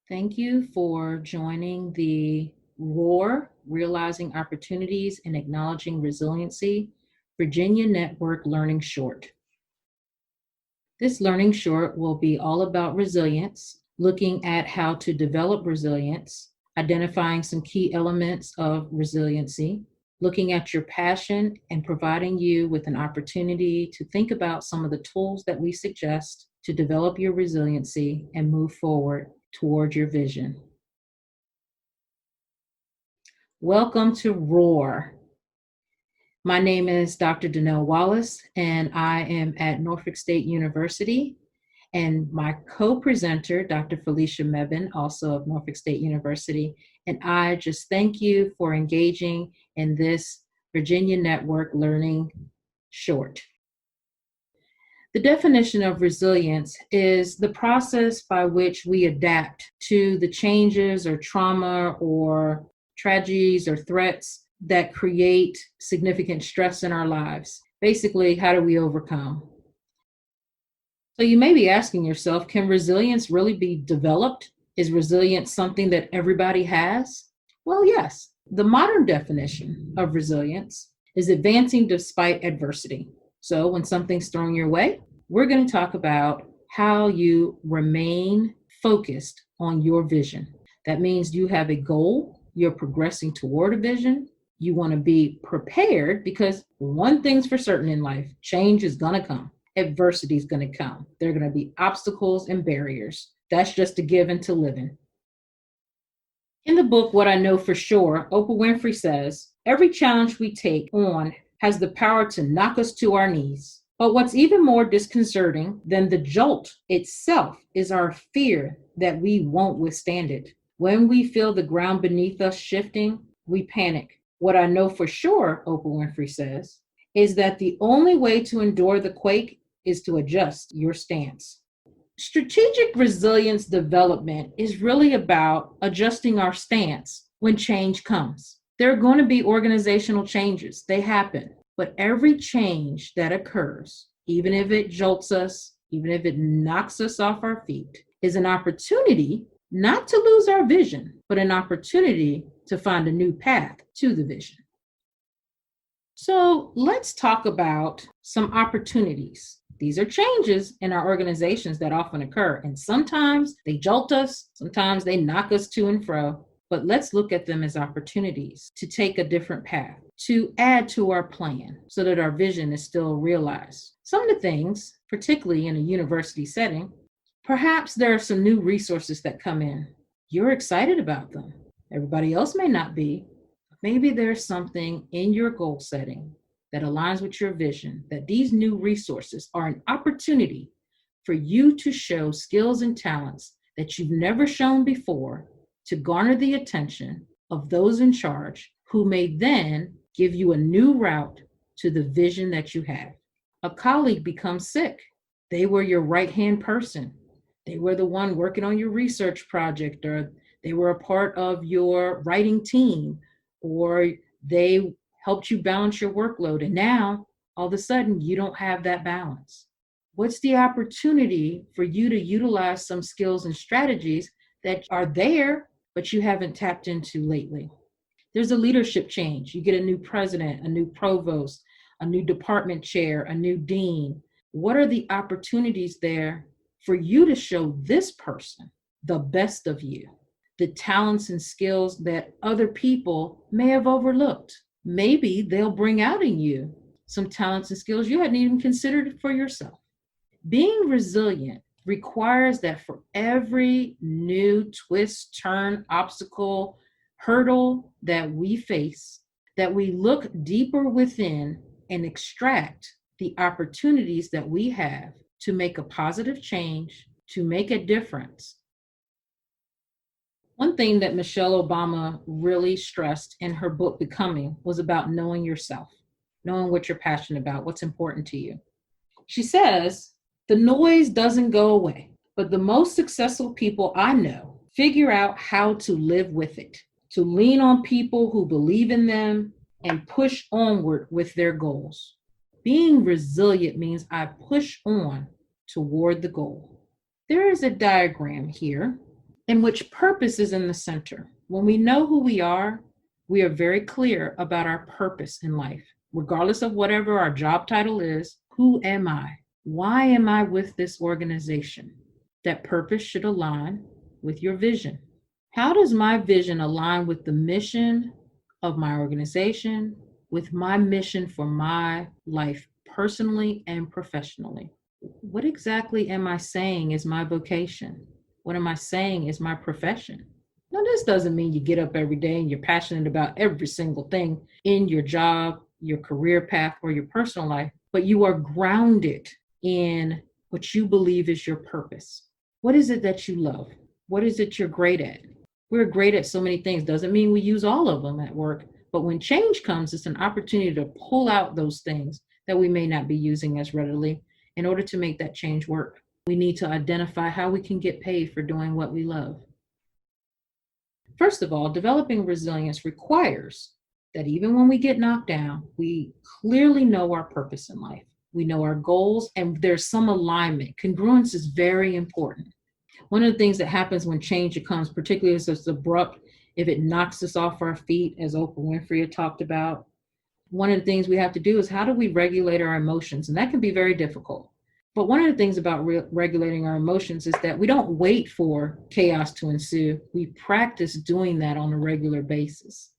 Thank you for joining the ROAR, Realizing Opportunities and Acknowledging Resiliency, Virginia Network Learning Short. This learning short will be all about resilience, looking at how to develop resilience, identifying some key elements of resiliency, looking at your passion, and providing you with an opportunity to think about some of the tools that we suggest to develop your resiliency and move forward toward your vision. Welcome to ROAR. My name is Dr. Danelle Wallace, and I am at Norfolk State University. And my co-presenter, Dr. Felicia Mebane, also of Norfolk State University. And I just thank you for engaging in this Virginia Network Learning Short. The definition of resilience is the process by which we adapt to the changes or trauma or tragedies or threats that create significant stress in our lives. Basically, how do we overcome? So you may be asking yourself, can resilience really be developed? Is resilience something that everybody has? Well, yes. The modern definition of resilience is advancing despite adversity. So when something's thrown your way, we're going to talk about how you remain focused on your vision. That means you have a goal, you're progressing toward a vision. You want to be prepared because one thing's for certain in life, change is going to come. Adversity is going to come. There are going to be obstacles and barriers. That's just a given to living. In the book, What I Know for Sure, Oprah Winfrey says, every challenge we take on has the power to knock us to our knees. But what's even more disconcerting than the jolt itself is our fear that we won't withstand it. When we feel the ground beneath us shifting, we panic. What I know for sure, Oprah Winfrey says, is that the only way to endure the quake is to adjust your stance. Strategic resilience development is really about adjusting our stance when change comes. There are going to be organizational changes. They happen. But every change that occurs, even if it jolts us, even if it knocks us off our feet, is an opportunity not to lose our vision, but an opportunity to find a new path to the vision. So let's talk about some opportunities. These are changes in our organizations that often occur, and sometimes they jolt us, sometimes they knock us to and fro, but let's look at them as opportunities to take a different path, to add to our plan so that our vision is still realized. Some of the things, particularly in a university setting, perhaps there are some new resources that come in. You're excited about them. Everybody else may not be. Maybe there's something in your goal setting that aligns with your vision, that these new resources are an opportunity for you to show skills and talents that you've never shown before to garner the attention of those in charge who may then give you a new route to the vision that you have. A colleague becomes sick. They were your right-hand person. They were the one working on your research project, or they were a part of your writing team, or they helped you balance your workload. And now, all of a sudden, you don't have that balance. What's the opportunity for you to utilize some skills and strategies that are there, but you haven't tapped into lately? There's a leadership change. You get a new president, a new provost, a new department chair, a new dean. What are the opportunities there for you to show this person the best of you, the talents and skills that other people may have overlooked? Maybe they'll bring out in you some talents and skills you hadn't even considered for yourself. Being resilient requires that for every new twist, turn, obstacle, hurdle that we face, that we look deeper within and extract the opportunities that we have to make a positive change, to make a difference. One thing that Michelle Obama really stressed in her book, Becoming, was about knowing yourself, knowing what you're passionate about, what's important to you. She says, the noise doesn't go away, but the most successful people I know figure out how to live with it, to lean on people who believe in them and push onward with their goals. Being resilient means I push on toward the goal. There is a diagram here in which purpose is in the center. When we know who we are very clear about our purpose in life. Regardless of whatever our job title is, who am I? Why am I with this organization? That purpose should align with your vision. How does my vision align with the mission of my organization, with my mission for my life, personally and professionally? What exactly am I saying is my vocation? What am I saying is my profession? Now, this doesn't mean you get up every day and you're passionate about every single thing in your job, your career path, or your personal life, but you are grounded in what you believe is your purpose. What is it that you love? What is it you're great at? We're great at so many things. Doesn't mean we use all of them at work, but when change comes, it's an opportunity to pull out those things that we may not be using as readily in order to make that change work. We need to identify how we can get paid for doing what we love. First of all, developing resilience requires that even when we get knocked down, we clearly know our purpose in life. We know our goals, and there's some alignment. Congruence is very important. One of the things that happens when change comes, particularly as it's abrupt, if it knocks us off our feet, as Oprah Winfrey had talked about, one of the things we have to do is how do we regulate our emotions? And that can be very difficult. But one of the things about regulating our emotions is that we don't wait for chaos to ensue. We practice doing that on a regular basis.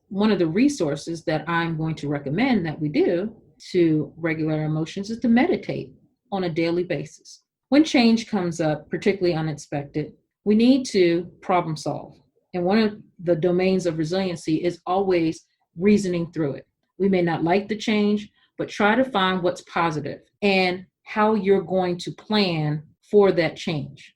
One of the resources that I'm going to recommend that we do to regulate our emotions is to meditate on a daily basis. When change comes up, particularly unexpected, we need to problem solve. And one of the domains of resiliency is always reasoning through it. We may not like the change, but try to find what's positive and how you're going to plan for that change.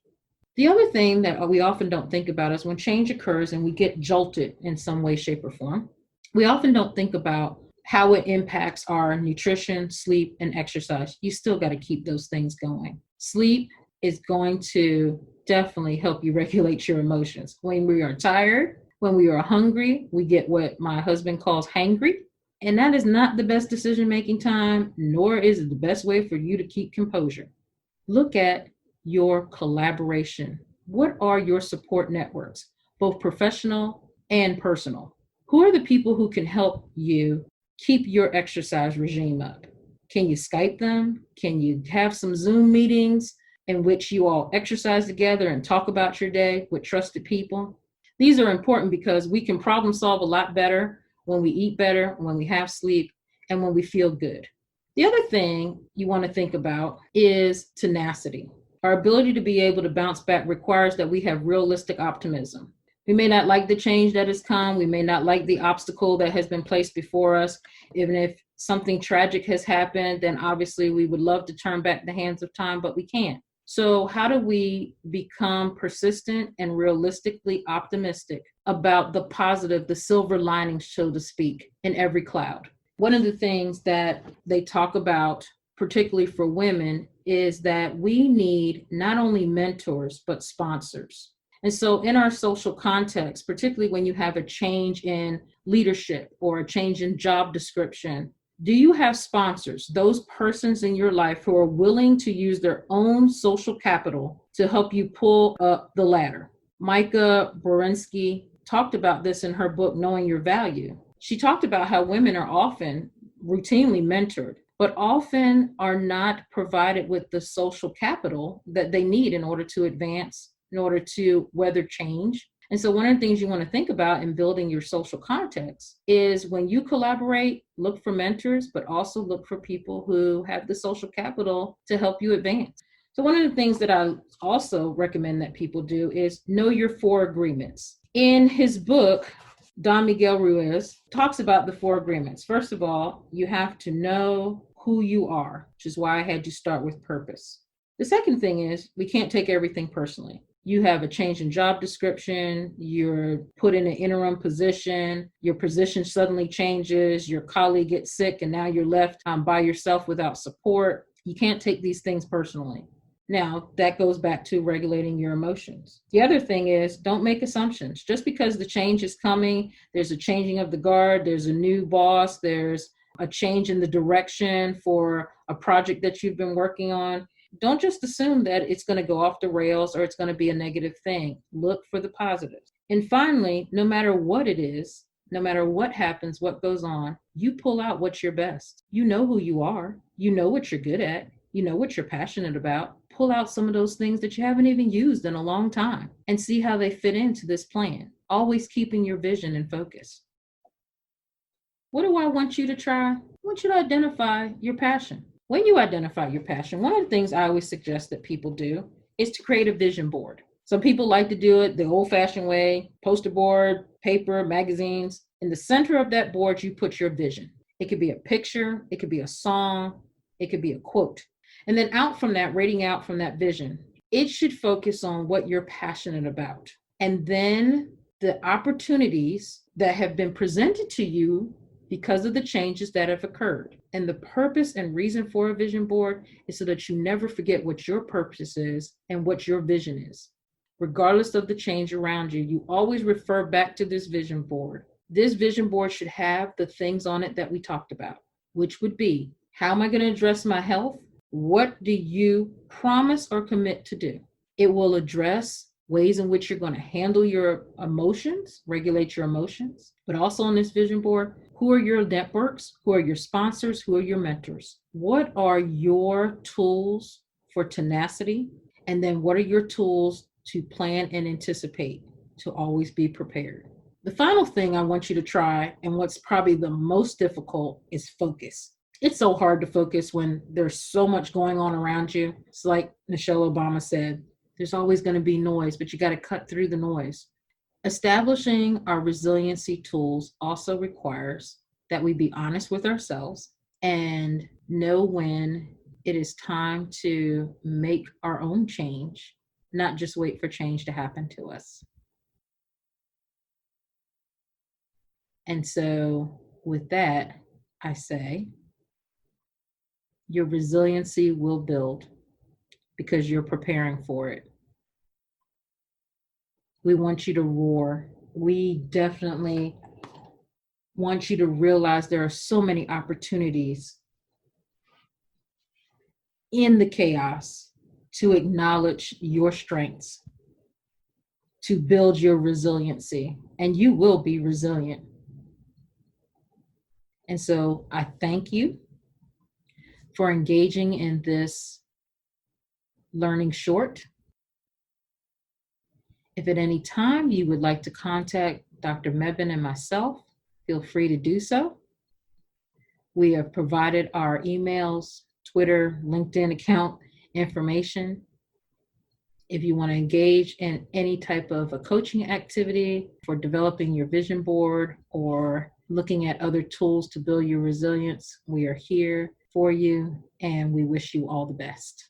The other thing that we often don't think about is when change occurs and we get jolted in some way, shape, or form, we often don't think about how it impacts our nutrition, sleep, and exercise. You still got to keep those things going. Sleep is going to definitely help you regulate your emotions. When we are tired, when we are hungry, we get what my husband calls hangry. And that is not the best decision-making time, nor is it the best way for you to keep composure. Look at your collaboration. What are your support networks, both professional and personal? Who are the people who can help you keep your exercise regime up? Can you Skype them? Can you have some Zoom meetings in which you all exercise together and talk about your day with trusted people? These are important because we can problem solve a lot better when we eat better, when we have sleep, and when we feel good. The other thing you want to think about is tenacity. Our ability to be able to bounce back requires that we have realistic optimism. We may not like the change that has come. We may not like the obstacle that has been placed before us. Even if something tragic has happened, then obviously we would love to turn back the hands of time, but we can't. So how do we become persistent and realistically optimistic about the positive, the silver linings, so to speak, in every cloud? One of the things that they talk about, particularly for women, is that we need not only mentors, but sponsors. And so in our social context, particularly when you have a change in leadership or a change in job description, do you have sponsors, those persons in your life who are willing to use their own social capital to help you pull up the ladder? Micah Borensky talked about this in her book, Knowing Your Value. She talked about how women are often routinely mentored, but often are not provided with the social capital that they need in order to advance, in order to weather change. And so one of the things you want to think about in building your social context is when you collaborate, look for mentors, but also look for people who have the social capital to help you advance. So one of the things that I also recommend that people do is know your 4 agreements. In his book, Don Miguel Ruiz talks about the 4 agreements. First of all, you have to know who you are, which is why I had you start with purpose. The second thing is we can't take everything personally. You have a change in job description, you're put in an interim position, your position suddenly changes, your colleague gets sick, and now you're left by yourself without support. You can't take these things personally. Now, that goes back to regulating your emotions. The other thing is don't make assumptions. Just because the change is coming, there's a changing of the guard, there's a new boss, there's a change in the direction for a project that you've been working on, Don't just assume that it's going to go off the rails or it's going to be a negative thing. Look for the positives. And finally, no matter what it is, no matter what happens, what goes on, you pull out what's your best. You know who you are. You know what you're good at. You know what you're passionate about. Pull out some of those things that you haven't even used in a long time and see how they fit into this plan, always keeping your vision in focus. What do I want you to try? I want you to identify your passion. When you identify your passion, one of the things I always suggest that people do is to create a vision board. Some people like to do it the old-fashioned way, poster board, paper, magazines. In the center of that board, you put your vision. It could be a picture, it could be a song, it could be a quote. And then out from that, rating out from that vision, it should focus on what you're passionate about. And then the opportunities that have been presented to you because of the changes that have occurred. And the purpose and reason for a vision board is so that you never forget what your purpose is and what your vision is. Regardless of the change around you, you always refer back to this vision board. This vision board should have the things on it that we talked about, which would be, how am I going to address my health? What do you promise or commit to do? It will address ways in which you're going to handle your emotions, regulate your emotions, but also on this vision board, who are your networks? Who are your sponsors? Who are your mentors? What are your tools for tenacity? And then what are your tools to plan and anticipate, to always be prepared? The final thing I want you to try, and what's probably the most difficult, is focus. It's so hard to focus when there's so much going on around you. It's like Michelle Obama said, there's always going to be noise, but you got to cut through the noise. Establishing our resiliency tools also requires that we be honest with ourselves and know when it is time to make our own change, not just wait for change to happen to us. And so with that, I say, your resiliency will build because you're preparing for it. We want you to roar. We definitely want you to realize there are so many opportunities in the chaos to acknowledge your strengths, to build your resiliency, and you will be resilient. And so I thank you for engaging in this learning short. If at any time you would like to contact Dr. Mebane and myself, feel free to do so. We have provided our emails, Twitter, LinkedIn account information. If you want to engage in any type of a coaching activity for developing your vision board or looking at other tools to build your resilience, we are here for you, and we wish you all the best.